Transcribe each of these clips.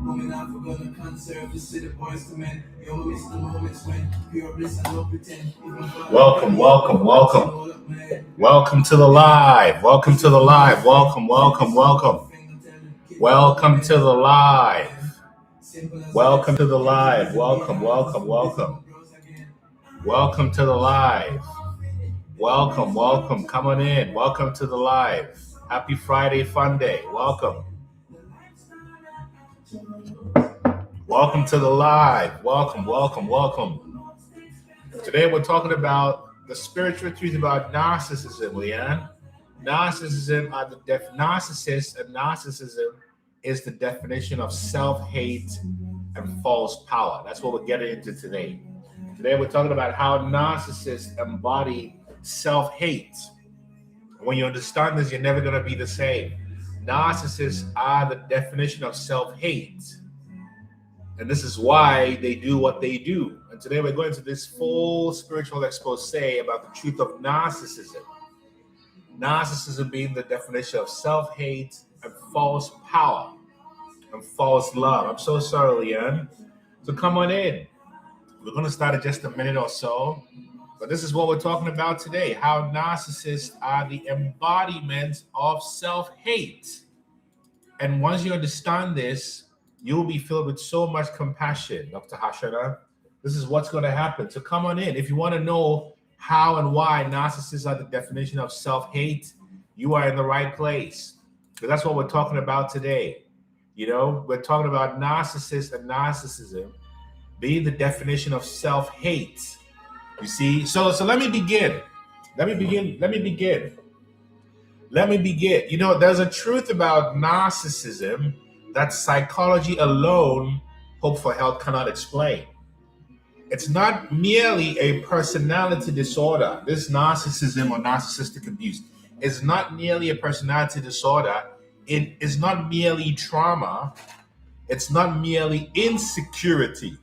Woman, I forgot to conserve the city boys to men. You only miss the moments when pure bliss and no pretend. Welcome. Welcome to the live. Welcome to the live. Welcome to the live. Welcome to the live. Welcome to the live. Welcome to the live. Welcome. Come on in. Welcome to the live. Happy Friday Fun Day. Welcome to the live. Welcome. Today we're talking about the spiritual truth about narcissism, Leanne. Narcissism is the definition of self-hate and false power. That's what we're getting into today. Today we're talking about how narcissists embody self-hate. When you understand this, you're never going to be the same. Narcissists are the definition of self-hate. And this is why they do what they do. And today we're going to this full spiritual expose about the truth of narcissism. Narcissism being the definition of self-hate and false power and false love. I'm so sorry, Leanne. So come on in. We're going to start in just a minute or so. But this is what we're talking about today, how narcissists are the embodiment of self-hate. And once you understand this, you'll be filled with so much compassion, Dr. Hashana. This is what's going to happen. So come on in. If you want to know how and why narcissists are the definition of self-hate, you are in the right place. Because that's what we're talking about today. You know, we're talking about narcissists and narcissism being the definition of self-hate. You see? So let me begin. You know, there's a truth about narcissism that psychology alone, hope for health, cannot explain. It's not merely a personality disorder. This narcissism or narcissistic abuse is not merely a personality disorder. It is not merely trauma. It's not merely insecurity.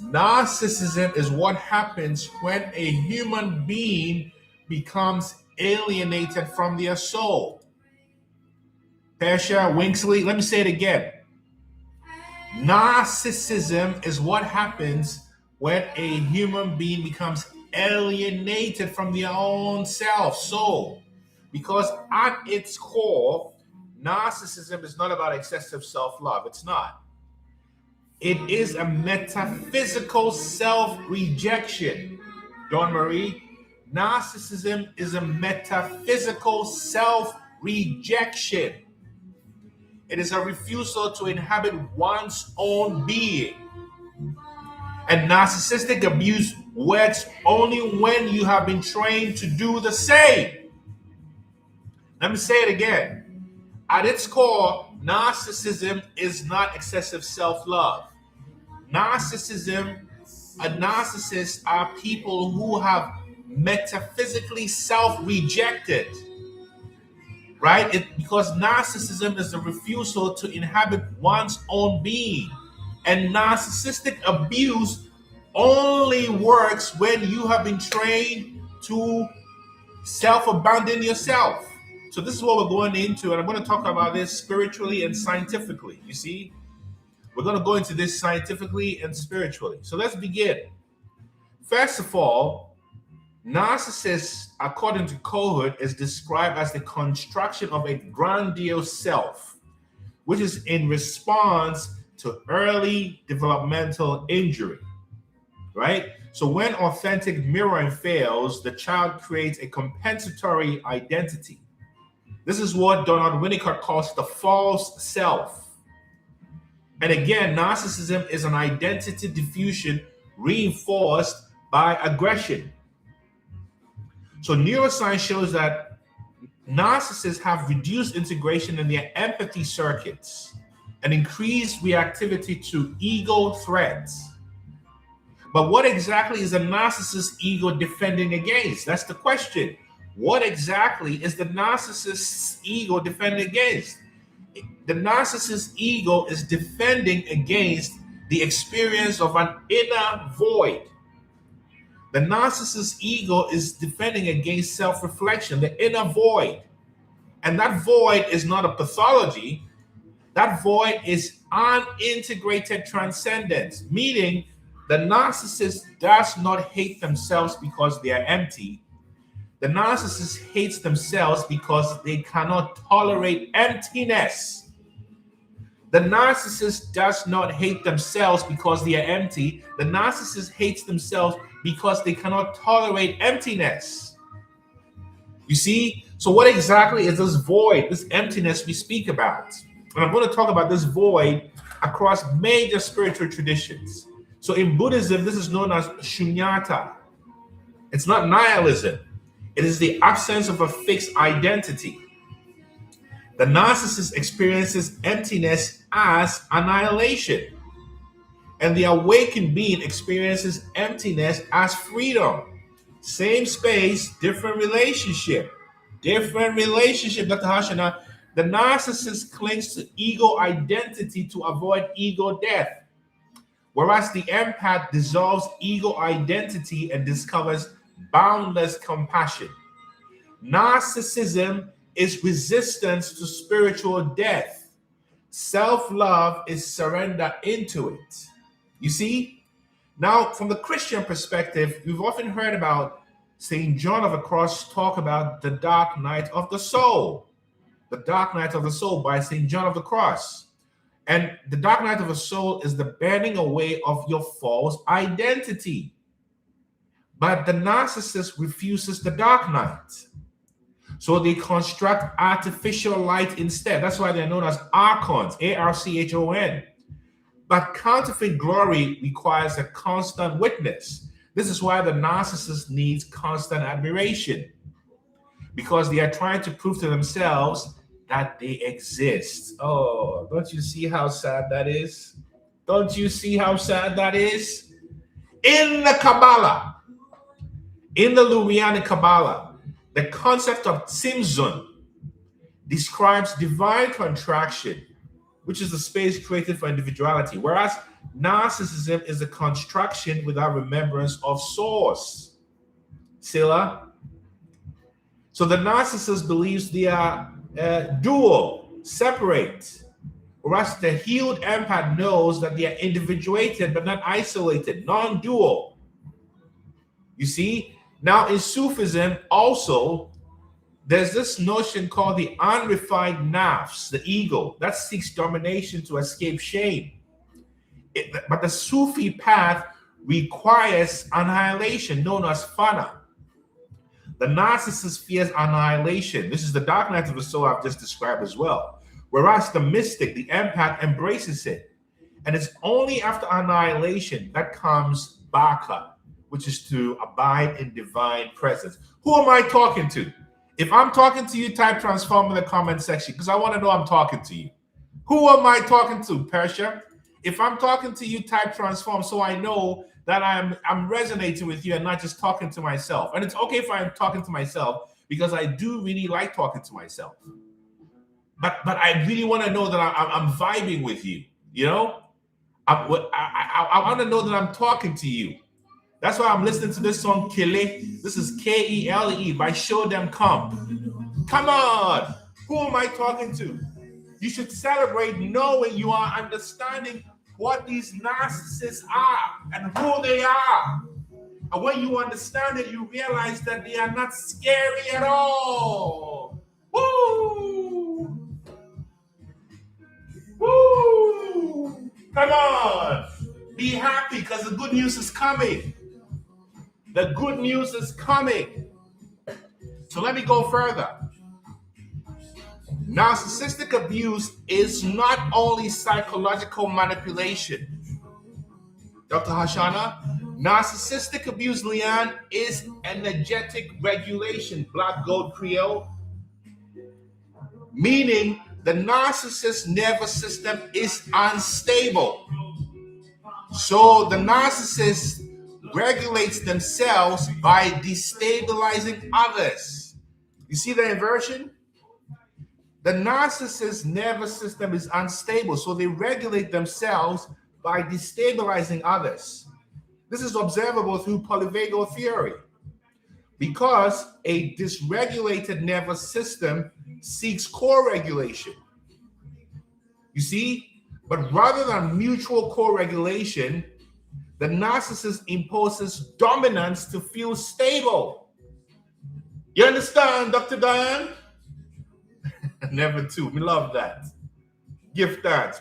Narcissism is what happens when a human being becomes alienated from their soul. Pesha, Winksley, let me say it again. Narcissism is what happens when a human being becomes alienated from their own self, soul. Because at its core, narcissism is not about excessive self-love. It's not. It is a metaphysical self-rejection. Dawn Marie, narcissism is a metaphysical self-rejection. It is a refusal to inhabit one's own being. And narcissistic abuse works only when you have been trained to do the same. Let me say it again. At its core, narcissism is not excessive self-love. Narcissists are people who have metaphysically self-rejected. Right? Because narcissism is the refusal to inhabit one's own being. And narcissistic abuse only works when you have been trained to self-abandon yourself. So this is what we're going into, and I'm going to talk about this spiritually and scientifically. You see? We're going to go into this scientifically and spiritually. So let's begin. First of all, narcissist, according to Cohood, is described as the construction of a grandiose self, which is in response to early developmental injury, right? So when authentic mirroring fails, the child creates a compensatory identity. This is what Donald Winnicott calls the false self. And again, narcissism is an identity diffusion reinforced by aggression. So neuroscience shows that narcissists have reduced integration in their empathy circuits and increased reactivity to ego threats. But what exactly is a narcissist's ego defending against? That's the question. What exactly is the narcissist's ego defending against? The narcissist's ego is defending against the experience of an inner void. The narcissist's ego is defending against self-reflection, the inner void. And that void is not a pathology. That void is unintegrated transcendence, meaning the narcissist does not hate themselves because they are empty. The narcissist hates themselves because they cannot tolerate emptiness. The narcissist does not hate themselves because they are empty. The narcissist hates themselves because they cannot tolerate emptiness. You see? So what exactly is this void, this emptiness we speak about? And I'm going to talk about this void across major spiritual traditions. So in Buddhism, this is known as shunyata. It's not nihilism. It is the absence of a fixed identity. The narcissist experiences emptiness as annihilation. And the awakened being experiences emptiness as freedom. Same space, different relationship. Different relationship, Dr. Hashana. The narcissist clings to ego identity to avoid ego death, whereas the empath dissolves ego identity and discovers boundless compassion. Narcissism is resistance to spiritual death. Self-love is surrender into it. You see? Now, from the Christian perspective, we've often heard about St. John of the Cross talk about the dark night of the soul. The Dark Night of the Soul by St. John of the Cross. And the dark night of the soul is the burning away of your false identity. But the narcissist refuses the dark night. So they construct artificial light instead. That's why they're known as archons, A-R-C-H-O-N. But counterfeit glory requires a constant witness. This is why the narcissist needs constant admiration, because they are trying to prove to themselves that they exist. Oh, don't you see how sad that is? Don't you see how sad that is? In the Kabbalah, in the Lurianic Kabbalah, the concept of Tzimtzum describes divine contraction, which is the space created for individuality, whereas narcissism is a construction without remembrance of source. Sila? So the narcissist believes they are dual, separate, whereas the healed empath knows that they are individuated but not isolated, non-dual. You see? Now in Sufism also, there's this notion called the unrefined nafs, the ego, that seeks domination to escape shame. But the Sufi path requires annihilation, known as fana. The narcissist fears annihilation. This is the dark night of the soul I've just described as well. Whereas the mystic, the empath, embraces it. And it's only after annihilation that comes baka, which is to abide in divine presence. Who am I talking to? If I'm talking to you, type transform in the comment section, because I want to know I'm talking to you. Who am I talking to, Persha? If I'm talking to you, type transform so I know that I'm resonating with you and not just talking to myself. And it's okay if I'm talking to myself, because I do really like talking to myself. But I really want to know that I'm vibing with you. You know, I want to know that I'm talking to you. That's why I'm listening to this song, Kele. This is Kele by Show Them Come. Come on. Who am I talking to? You should celebrate knowing you are understanding what these narcissists are and who they are. And when you understand it, you realize that they are not scary at all. Woo! Woo! Come on. Be happy, because the good news is coming. The good news is coming. So let me go further. Narcissistic abuse is not only psychological manipulation. Dr. Hashana, narcissistic abuse, Leanne, is energetic regulation, Black Gold Creole, meaning the narcissist nervous system is unstable. So the narcissist regulates themselves by destabilizing others. You see the inversion? The narcissist's nervous system is unstable, so they regulate themselves by destabilizing others. This is observable through polyvagal theory, because a dysregulated nervous system seeks co-regulation. You see? But rather than mutual co-regulation, the narcissist imposes dominance to feel stable. You understand, Dr. Diane? Never too. We love that. Give thanks.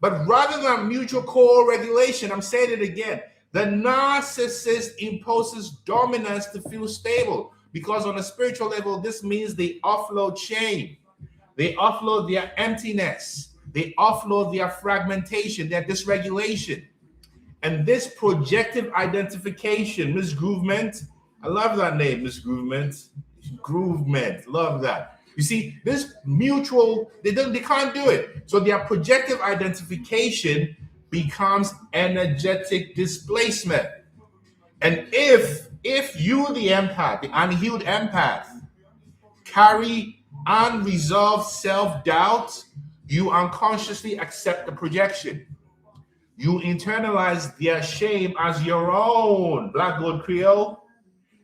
But rather than mutual co-regulation, I'm saying it again, the narcissist imposes dominance to feel stable, because on a spiritual level, this means they offload shame. They offload their emptiness. They offload their fragmentation, their dysregulation. And this projective identification, Miss Groovement, I love that name, Miss Groovement. Groovement, love that. You see, this mutual, they can't do it. So their projective identification becomes energetic displacement. And if you, the empath, the unhealed empath, carry unresolved self-doubt, you unconsciously accept the projection. You internalize their shame as your own. Black Gold Creole.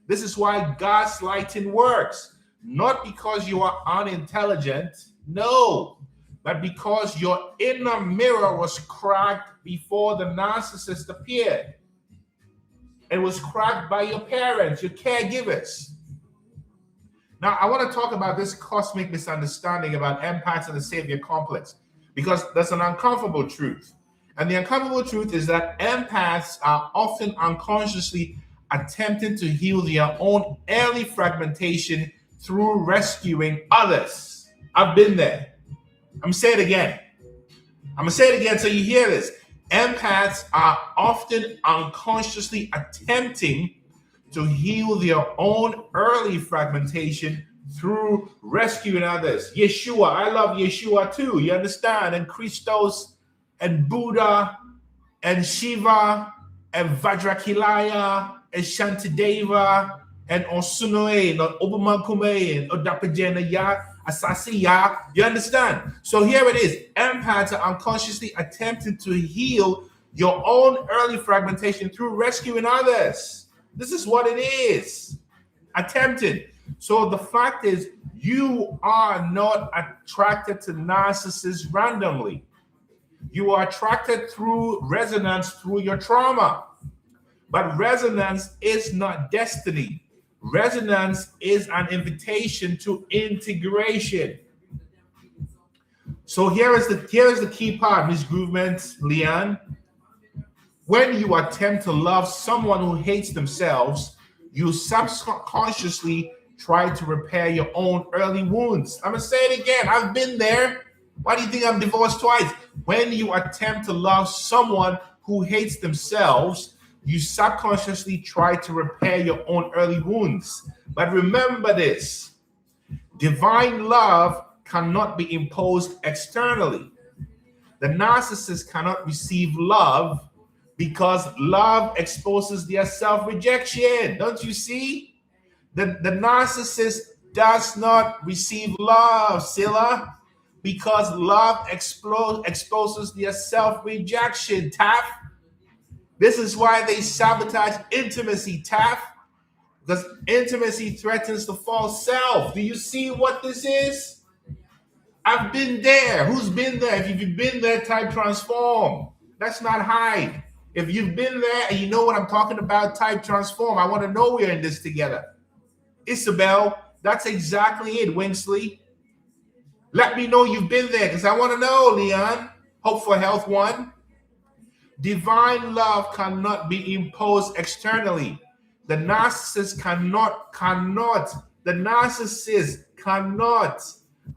This is why gaslighting works. Not because you are unintelligent, no, but because your inner mirror was cracked before the narcissist appeared. It was cracked by your parents, your caregivers. Now, I want to talk about this cosmic misunderstanding about empaths and the savior complex, because that's an uncomfortable truth. And the uncomfortable truth is that empaths are often unconsciously attempting to heal their own early fragmentation through rescuing others. I've been there. I'm going to say it again. I'm going to say it again so you hear this. Empaths are often unconsciously attempting to heal their own early fragmentation through rescuing others. Yeshua, I love Yeshua too. You understand? And Christos and Buddha and Shiva and Vajrakilaya and Shantideva and Osunoe and Obumankume and Odapajena Ya, Asasi Ya. You understand? So here it is. Empaths are unconsciously attempting to heal your own early fragmentation through rescuing others. This is what it is. Attempted. So the fact is, you are not attracted to narcissists randomly. You are attracted through resonance, through your trauma. But resonance is not destiny. Resonance is an invitation to integration. So here is the key part, Ms. Groovement, Leanne. When you attempt to love someone who hates themselves, you subconsciously try to repair your own early wounds. I'm going to say it again. I've been there. Why do you think I'm divorced twice? When you attempt to love someone who hates themselves, you subconsciously try to repair your own early wounds. But remember this, divine love cannot be imposed externally. The narcissist cannot receive love because love exposes their self-rejection. Don't you see? The narcissist does not receive love, Scylla, because love exposes their self-rejection, Taff. This is why they sabotage intimacy, Taff, because intimacy threatens the false self. Do you see what this is? I've been there. Who's been there? If you've been there, type transform. Let's not hide. If you've been there and you know what I'm talking about, type transform. I want to know we're in this together. Isabel, that's exactly it, Winsley. Let me know you've been there because I want to know, Leon. Hope for Health 1. Divine love cannot be imposed externally. The narcissist cannot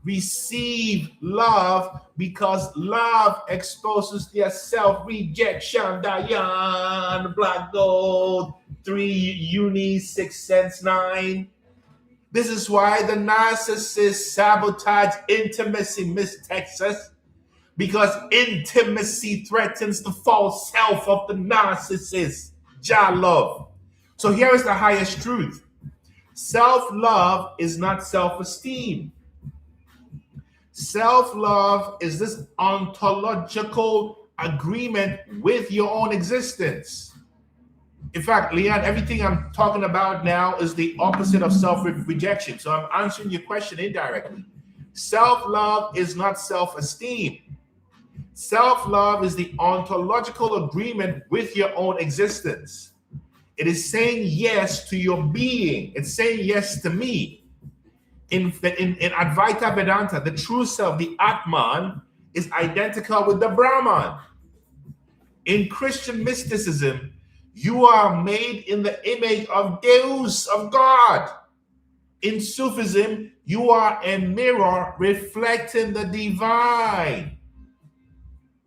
receive love because love exposes their self-rejection. Diane, Black Gold, 3 Uni, 6 Sense 9. This is why the narcissist sabotage intimacy, Miss Texas, because intimacy threatens the false self of the narcissist. Jah love. So here is the highest truth. Self-love is not self-esteem. Self-love is this ontological agreement with your own existence. In fact, Leon, everything I'm talking about now is the opposite of self-rejection. So I'm answering your question indirectly. Self-love is not self-esteem. Self-love is the ontological agreement with your own existence. It is saying yes to your being. It's saying yes to me. In Advaita Vedanta, the true self, the Atman, is identical with the Brahman. In Christian mysticism, you are made in the image of Deus, of God. In Sufism, you are a mirror reflecting the divine.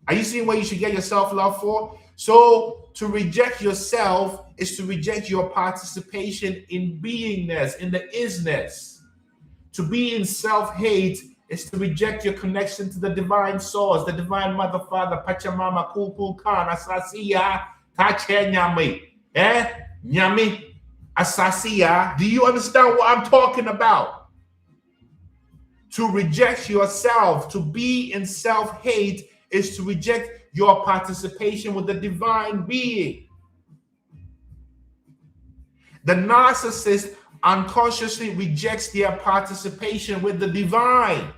Are you seeing what you should get your self-love for? So to reject yourself is to reject your participation in beingness, in the isness. To be in self-hate is to reject your connection to the divine source, the divine mother, father, Pachamama, Kukul Khan, Asasiya, Tache Nyame. Nyame, Asasiya. Do you understand what I'm talking about? To reject yourself, to be in self-hate, is to reject your participation with the divine being. The narcissist unconsciously rejects their participation with the divine.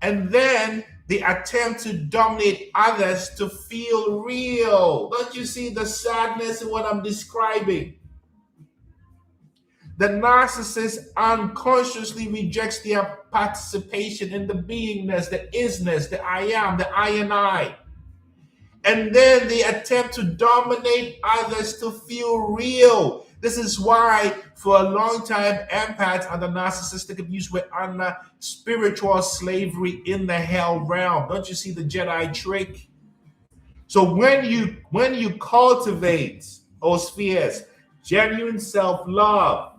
And then they attempt to dominate others to feel real. Don't you see the sadness in what I'm describing? The narcissist unconsciously rejects their participation in the beingness, the isness, the I am, the I and I. And then they attempt to dominate others to feel real. This is why, for a long time, empaths under narcissistic abuse were under spiritual slavery in the hell realm. Don't you see the Jedi trick? So when you cultivate, spheres, genuine self-love,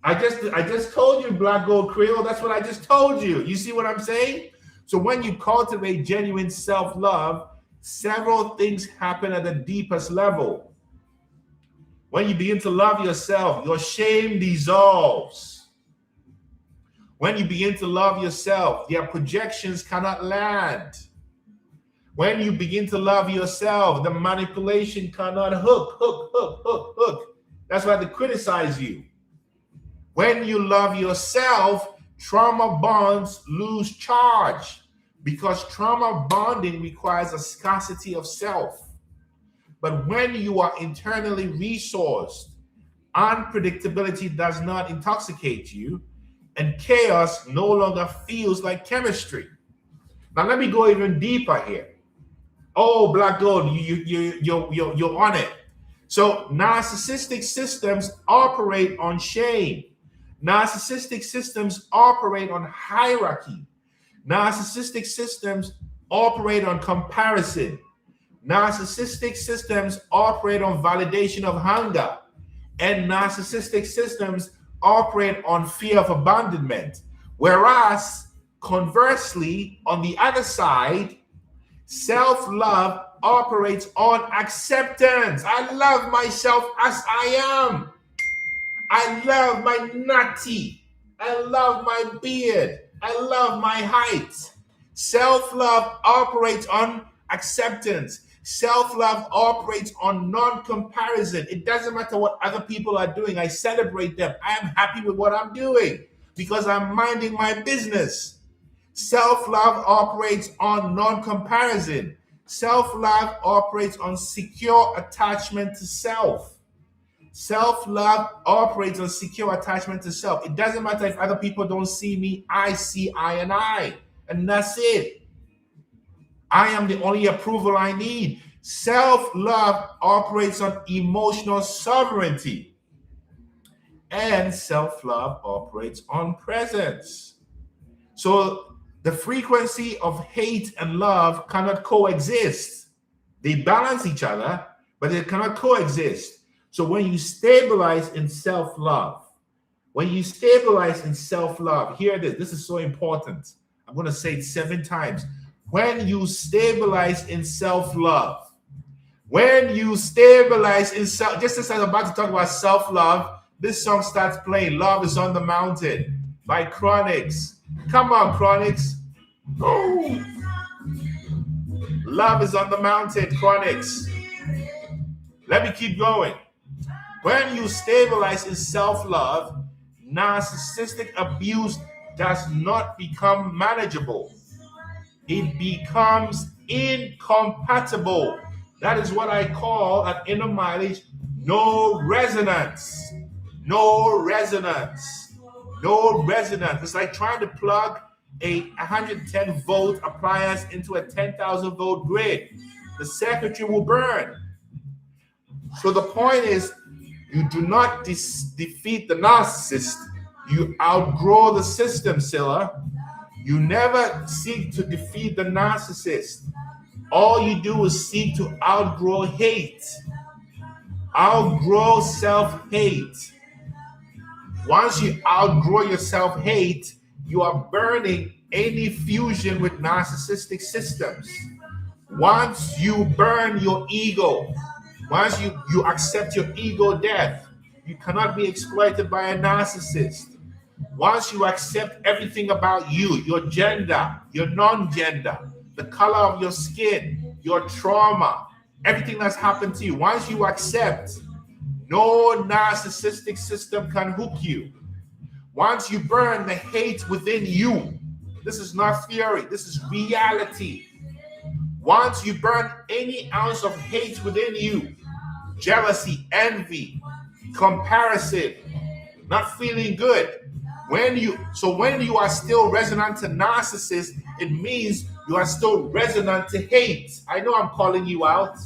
I just told you, Black Gold Creole, that's what I just told you. You see what I'm saying? So when you cultivate genuine self-love, several things happen at the deepest level. When you begin to love yourself, your shame dissolves. When you begin to love yourself, your projections cannot land. When you begin to love yourself, the manipulation cannot hook. That's why they criticize you. When you love yourself, trauma bonds lose charge because trauma bonding requires a scarcity of self. But when you are internally resourced, unpredictability does not intoxicate you, and chaos no longer feels like chemistry. Now let me go even deeper here. Oh, Black Gold, you're on it. So narcissistic systems operate on shame. Narcissistic systems operate on hierarchy. Narcissistic systems operate on comparison. Narcissistic systems operate on validation of hunger. And narcissistic systems operate on fear of abandonment. Whereas, conversely, on the other side, self-love operates on acceptance. I love myself as I am. I love my natty. I love my beard. I love my height. Self-love operates on acceptance. Self-love operates on non-comparison. It doesn't matter what other people are doing. I celebrate them. I am happy with what I'm doing because I'm minding my business. Self-love operates on non-comparison. Self-love operates on secure attachment to self. Self-love operates on secure attachment to self. It doesn't matter if other people don't see me. I see I and I. And that's it. I am the only approval I need. Self-love operates on emotional sovereignty. And self-love operates on presence. So the frequency of hate and love cannot coexist. They balance each other, but they cannot coexist. So when you stabilize in self-love, hear this. This is so important. I'm going to say it 7 times. When you stabilize in self-love, just as I'm about to talk about self-love, this song starts playing. Love is on the Mountain by Chronics. Come on, Chronics. Oh. Love is on the Mountain, Chronics. Let me keep going. When you stabilize in self-love, narcissistic abuse does not become manageable. It becomes incompatible. That is what I call at inner mileage no resonance. No resonance. No resonance. It's like trying to plug a 110 volt appliance into a 10,000 volt grid. The circuitry will burn. So the point is, you do not defeat the narcissist. You outgrow the system, Scylla. You never seek to defeat the narcissist. All you do is seek to outgrow hate. Outgrow self-hate. Once you outgrow your self-hate, you are burning any fusion with narcissistic systems. Once you burn your ego, once you accept your ego death, you cannot be exploited by a narcissist. Once you accept everything about you, your gender, your non-gender, the color of your skin, your trauma, everything that's happened to you, once you accept, no narcissistic system can hook you. Once you burn the hate within you, this is not theory, this is reality. Once you burn any ounce of hate within you, jealousy, envy, comparison, not feeling good, when you are still resonant to narcissist, it means you are still resonant to hate. I know I'm calling you out.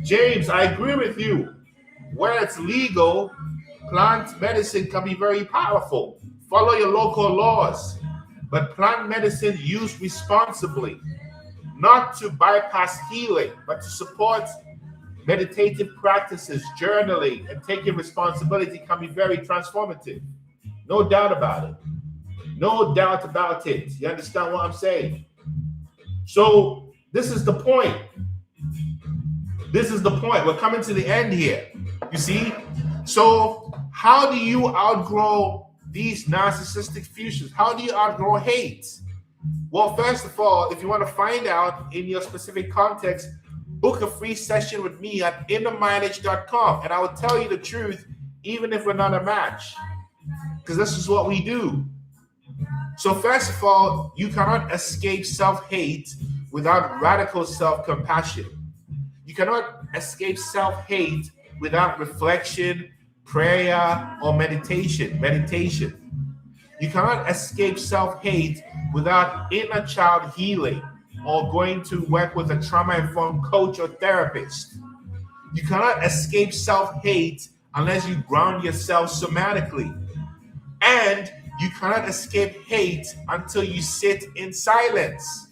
James, I agree with you. Where it's legal, plant medicine can be very powerful. Follow your local laws. But plant medicine used responsibly, not to bypass healing, but to support meditative practices, journaling, and taking responsibility can be very transformative. No doubt about it. No doubt about it. You understand what I'm saying? So this is the point. This is the point. We're coming to the end here. You see? So how do you outgrow these narcissistic fusions? How do you outgrow hate? Well, first of all, if you want to find out in your specific context, book a free session with me at innermileage.com, and I will tell you the truth, even if we're not a match, because this is what we do. So first of all, you cannot escape self-hate without radical self-compassion. You cannot escape self-hate without reflection, prayer, or meditation. You cannot escape self-hate without inner child healing or going to work with a trauma-informed coach or therapist. You cannot escape self-hate unless you ground yourself somatically. And you cannot escape hate until you sit in silence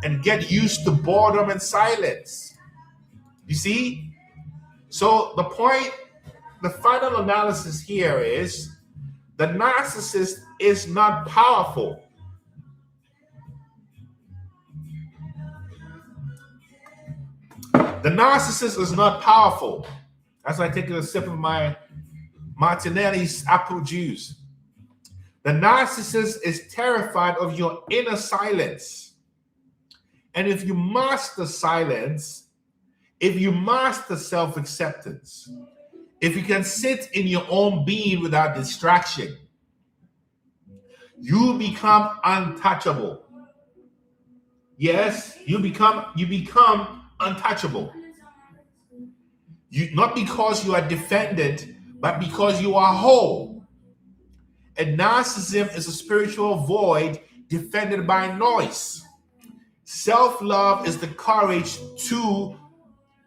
and get used to boredom and silence. You see? So the point, the final analysis here is the narcissist is not powerful. The narcissist is not powerful. As I take a sip of my Martinelli's apple juice. The narcissist is terrified of your inner silence. And if you master silence, if you master self-acceptance, if you can sit in your own being without distraction, you become untouchable. Yes, you become untouchable. Not because you are defended, but because you are whole. And narcissism is a spiritual void defended by noise. Self-love is the courage to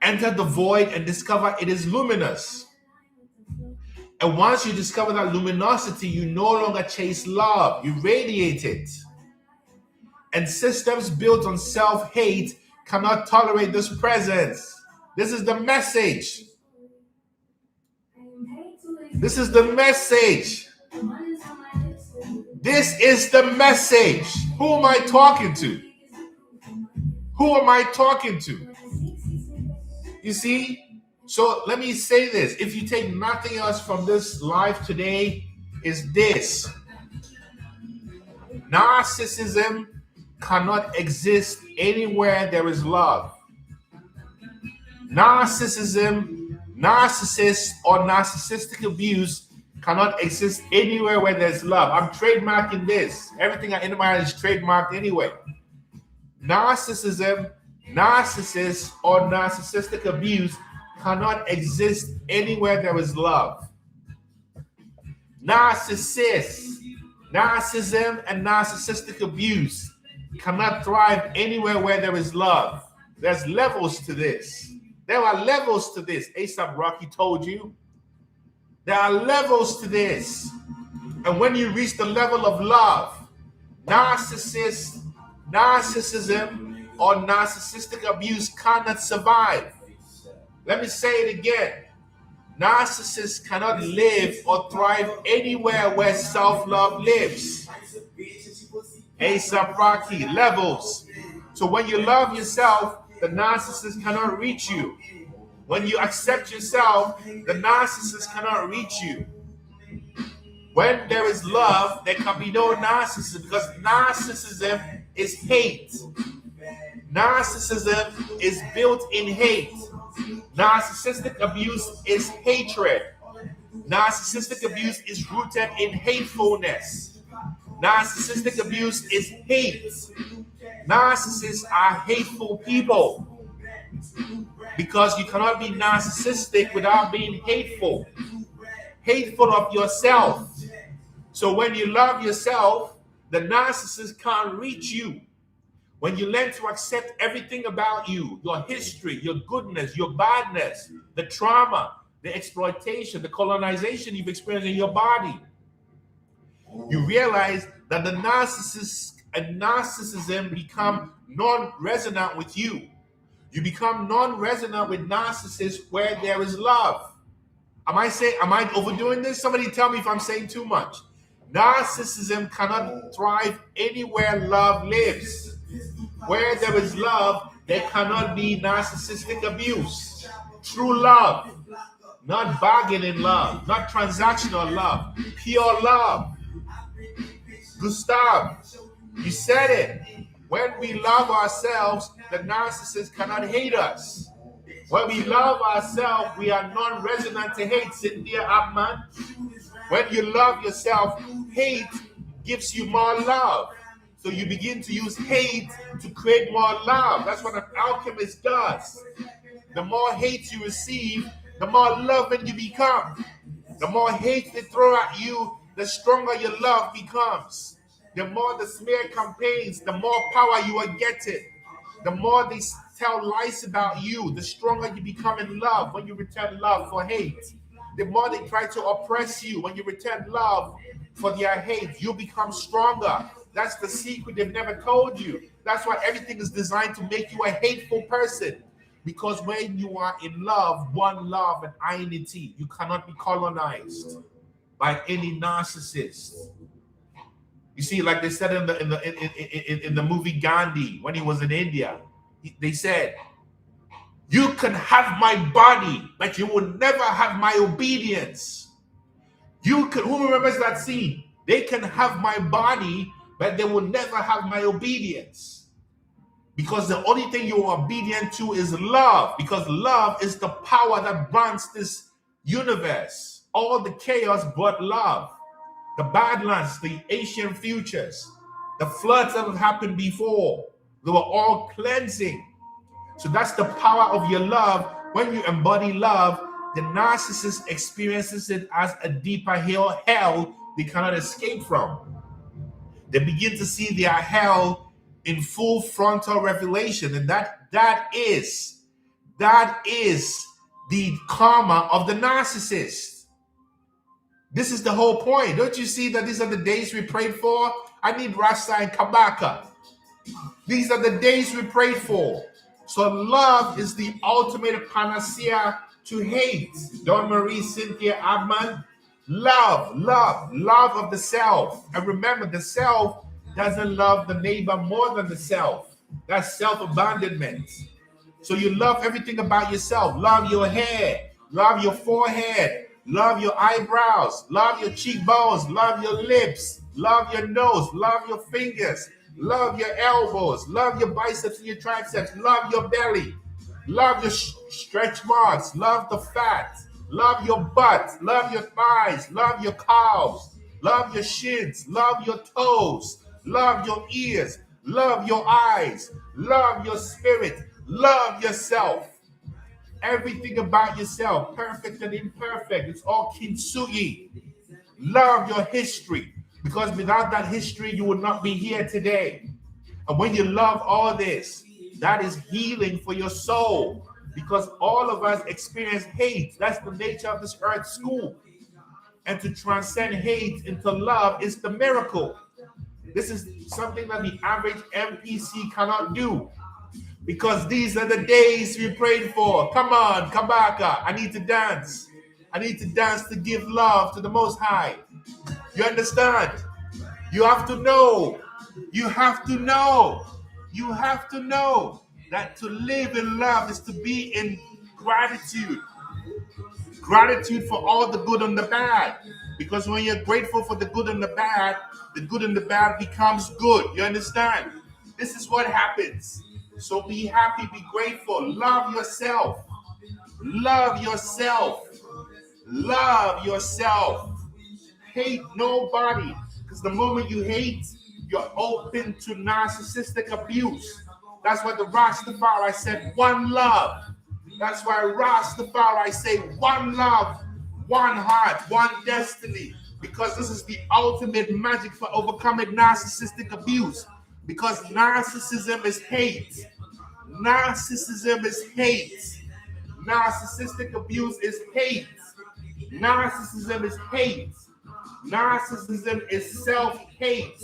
enter the void and discover it is luminous. And once you discover that luminosity, you no longer chase love, you radiate it. And systems built on self-hate cannot tolerate this presence. This is the message. This is the message. This is the message. Who am I talking to? Who am I talking to? You see? So let me say this. If you take nothing else from this life today, is this. Narcissism cannot exist anywhere there is love. Narcissism, narcissist, or narcissistic abuse cannot exist anywhere where there's love. I'm trademarking this. Everything in my mind is trademarked anyway. Narcissism, narcissists, or narcissistic abuse cannot exist anywhere there is love. Narcissists, narcissism, and narcissistic abuse cannot thrive anywhere where there is love. There's levels to this. There are levels to this. A$AP Rocky told you. There are levels to this. And when you reach the level of love, narcissism, or narcissistic abuse cannot survive. Let me say it again. Narcissists cannot live or thrive anywhere where self-love lives. A$AP Rocky, levels. So when you love yourself, the narcissist cannot reach you. When you accept yourself, the narcissist cannot reach you. When there is love, there can be no narcissism, because narcissism is hate. Narcissism is built in hate. Narcissistic abuse is hatred. Narcissistic abuse is rooted in hatefulness. Narcissistic abuse is hate. Narcissists are hateful people, because you cannot be narcissistic without being hateful. Hateful of yourself. So when you love yourself, the narcissist can't reach you. When you learn to accept everything about you, your history, your goodness, your badness, the trauma, the exploitation, the colonization you've experienced in your body, you realize that the narcissist and narcissism become non-resonant with you. You become non-resonant with narcissists where there is love. Am I overdoing this? Somebody tell me if I'm saying too much. Narcissism cannot thrive anywhere love lives. Where there is love, there cannot be narcissistic abuse. True love, not bargaining love, not transactional love, pure love. Gustav, you said it. When we love ourselves, the narcissist cannot hate us. When we love ourselves, we are non-resonant to hate. Cynthia Abman. When you love yourself, hate gives you more love. So you begin to use hate to create more love. That's what an alchemist does. The more hate you receive, the more loving you become. The more hate they throw at you, the stronger your love becomes. The more the smear campaigns, the more power you are getting. The more they tell lies about you, the stronger you become in love when you return love for hate. The more they try to oppress you, when you return love for their hate, you become stronger. That's the secret they've never told you. That's why everything is designed to make you a hateful person. Because when you are in love, one love and identity, you cannot be colonized by any narcissist. You see, like they said in the movie Gandhi, when he was in India, they said, "You can have my body, but you will never have my obedience." Who remembers that scene? They can have my body, but they will never have my obedience. Because the only thing you are obedient to is love. Because love is the power that runs this universe. All the chaos but love. The Badlands, the ancient futures, the floods that have happened before, they were all cleansing. So that's the power of your love. When you embody love, the narcissist experiences it as a deeper hell they cannot escape from. They begin to see their hell in full frontal revelation, and that is the karma of the narcissist. This is the whole point. Don't you see that these are the days we prayed for? I need Rasta and Kabaka. These are the days we prayed for. So love is the ultimate panacea to hate. Dawn Marie, Cynthia Abman. Love of the self. And remember, the self doesn't love the neighbor more than the self. That's self-abandonment. So you love everything about yourself. Love your hair. Love your forehead. Love your eyebrows. Love your cheekbones. Love your lips. Love your nose. Love your fingers. Love your elbows. Love your biceps and your triceps. Love your belly. Love your stretch marks. Love the fat. Love your butt. Love your thighs. Love your calves. Love your shins. Love your toes. Love your ears. Love your eyes. Love your spirit. Love yourself. Everything about yourself, perfect and imperfect, it's all kintsugi. Love your history, because without that history, you would not be here today. And when you love all this, that is healing for your soul, because all of us experience hate. That's the nature of this earth school. And to transcend hate into love is the miracle. This is something that the average NPC cannot do, because these are the days we prayed for. Come on, Kabaka, I need to dance. I need to dance to give love to the Most High. You understand? You have to know. You have to know. You have to know that to live in love is to be in gratitude. Gratitude for all the good and the bad. Because when you're grateful for the good and the bad becomes good. You understand? This is what happens. So be happy, be grateful. Love yourself. Love yourself. Love yourself. Hate nobody. Because the moment you hate, you're open to narcissistic abuse. That's what the Rastafari said, one love. That's why Rastafari say one love, one heart, one destiny. Because this is the ultimate magic for overcoming narcissistic abuse. Because narcissism is hate. Narcissism is hate. Narcissistic abuse is hate. Narcissism is hate. Narcissism is self-hate.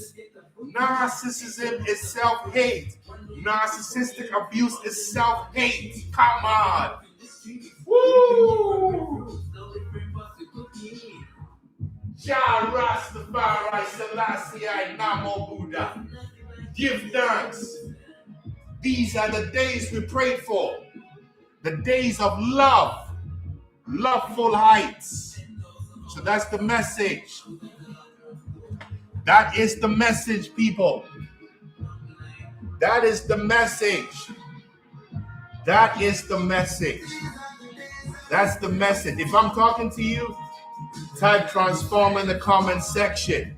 Narcissism is self-hate. Narcissistic abuse is self-hate. Come on. Woo! Jah Rastafari Selassie Namo Buddha. Give thanks. These are the days we prayed for. The days of love. Loveful heights. So that's the message. That is the message, people. That is the message. That is the message. That's the message. If I'm talking to you, type transform in the comment section.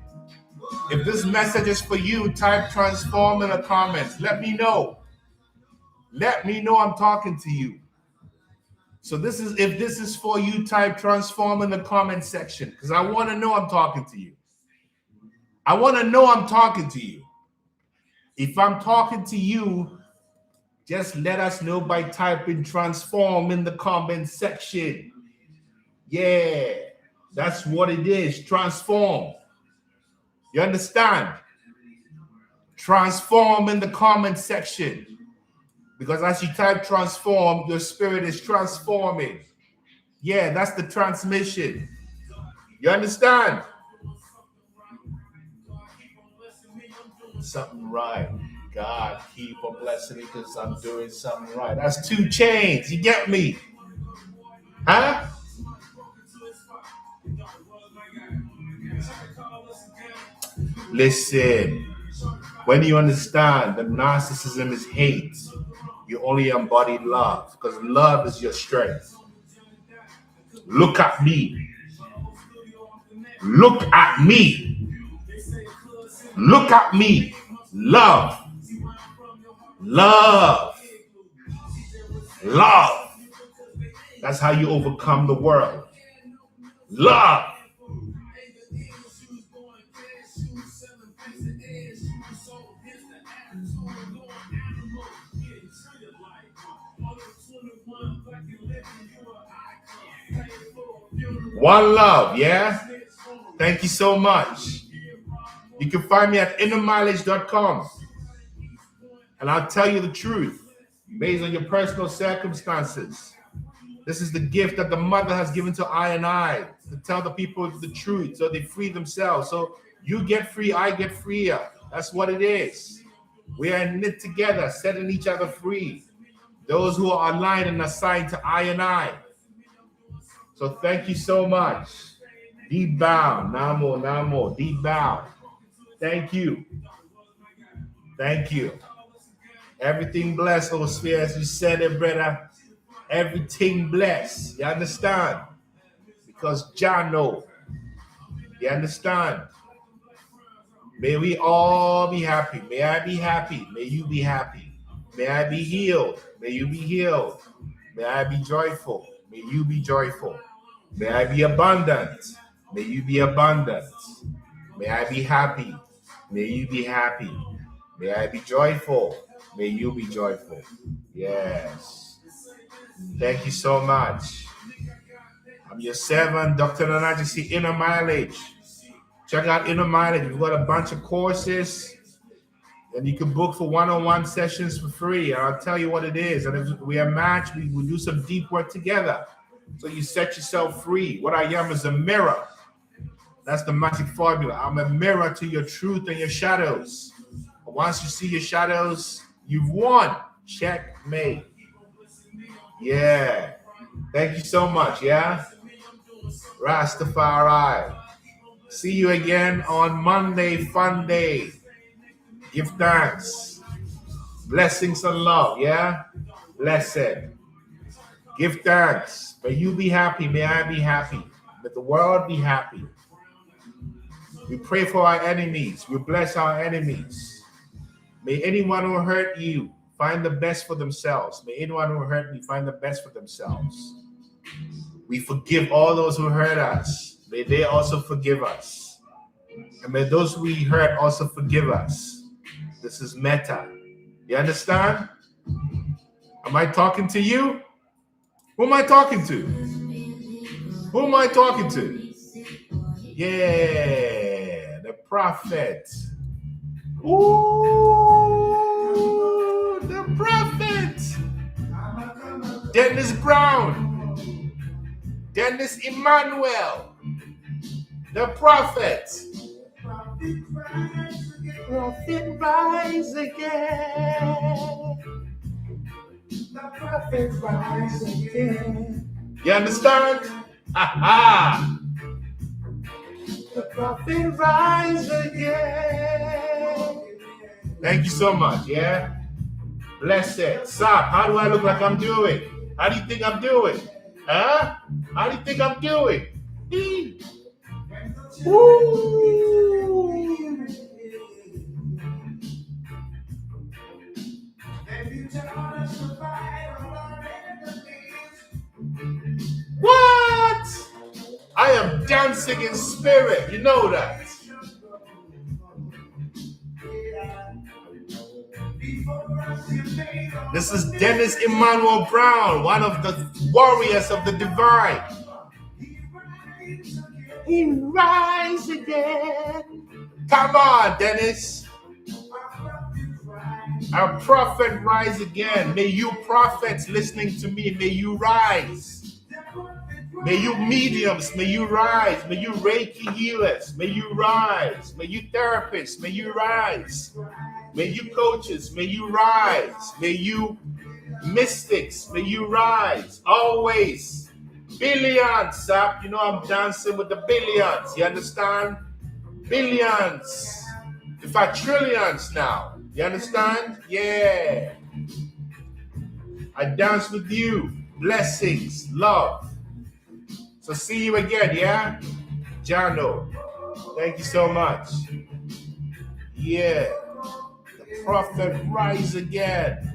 If this message is for you, type transform in the comments. Let me know. Let me know I'm talking to you. So if this is for you, type transform in the comment section, because I want to know I'm talking to you. I want to know I'm talking to you. If I'm talking to you, just let us know by typing transform in the comment section. Yeah, that's what it is. Transform. You understand? Transform in the comment section. Because as you type transform, your spirit is transforming. Yeah, that's the transmission. You understand? Something right. God, keep on blessing me because I'm doing something right. That's 2 Chains. You get me? Huh? Listen. When you understand that narcissism is hate, you only embody love, because love is your strength. Look at me. Look at me. Look at me. Love. Love. Love. That's how you overcome the world. Love. One love, yeah? Thank you so much. You can find me at innermileage.com. And I'll tell you the truth based on your personal circumstances. This is the gift that the mother has given to I and I, to tell the people the truth so they free themselves. So you get free, I get freer. That's what it is. We are knit together, setting each other free. Those who are aligned and assigned to I and I. So thank you so much. Deep bow. Namo, namo. Deep bow. Thank you. Thank you. Everything blessed, Sphere, as you said it, brother. Everything blessed. You understand? because Jah know. You understand? May we all be happy. May I be happy. May you be happy. May I be healed. May you be healed. May I be joyful. May you be joyful. May I be abundant. May you be abundant. May I be happy. May you be happy. May I be joyful. May you be joyful. Yes. Thank you so much. I'm your servant, Dr. Nana Gyesie, Inner Mileage. Check out Inner Mileage. We've got a bunch of courses, and you can book for one-on-one sessions for free. And I'll tell you what it is. And if we are matched, we will do some deep work together. So you set yourself free. What I am is a mirror. That's the magic formula. I'm a mirror to your truth and your shadows. But once you see your shadows, you've won. Checkmate. Yeah. Thank you so much. Yeah. Rastafari. See you again on Monday, fun day. Give thanks. Blessings and love, yeah? Blessed. Give thanks. May you be happy. May I be happy. May the world be happy. We pray for our enemies. We bless our enemies. May anyone who hurt you find the best for themselves. May anyone who hurt me find the best for themselves. We forgive all those who hurt us. May they also forgive us. And may those we hurt also forgive us. This is meta. You understand? Am I talking to you? Who am I talking to? Who am I talking to? Yeah, the prophet. Ooh, the prophet. Dennis Brown. Dennis Emmanuel. The prophet. Prophet rise again. The prophet rise again. You understand? Aha! The prophet rise again. Thank you so much, yeah? Blessed. Stop. How do I look like I'm doing? How do you think I'm doing? Huh? How do you think I'm doing? Woo! What? I am dancing in spirit. You know that. This is Dennis Emmanuel Brown, one of the warriors of the divine. He rise again. Come on, Dennis. Our prophet rise again. May you prophets listening to me, may you rise. May you mediums, may you rise. May you Reiki healers, may you rise. May you therapists, may you rise. May you coaches, may you rise. May you mystics, may you rise. Always. Billions, Sap. You know I'm dancing with the billions. You understand? Billions. In fact, trillions now. You understand? Yeah. I dance with you. Blessings, love. So see you again, yeah? Jano. Thank you so much. Yeah. The prophet rise again.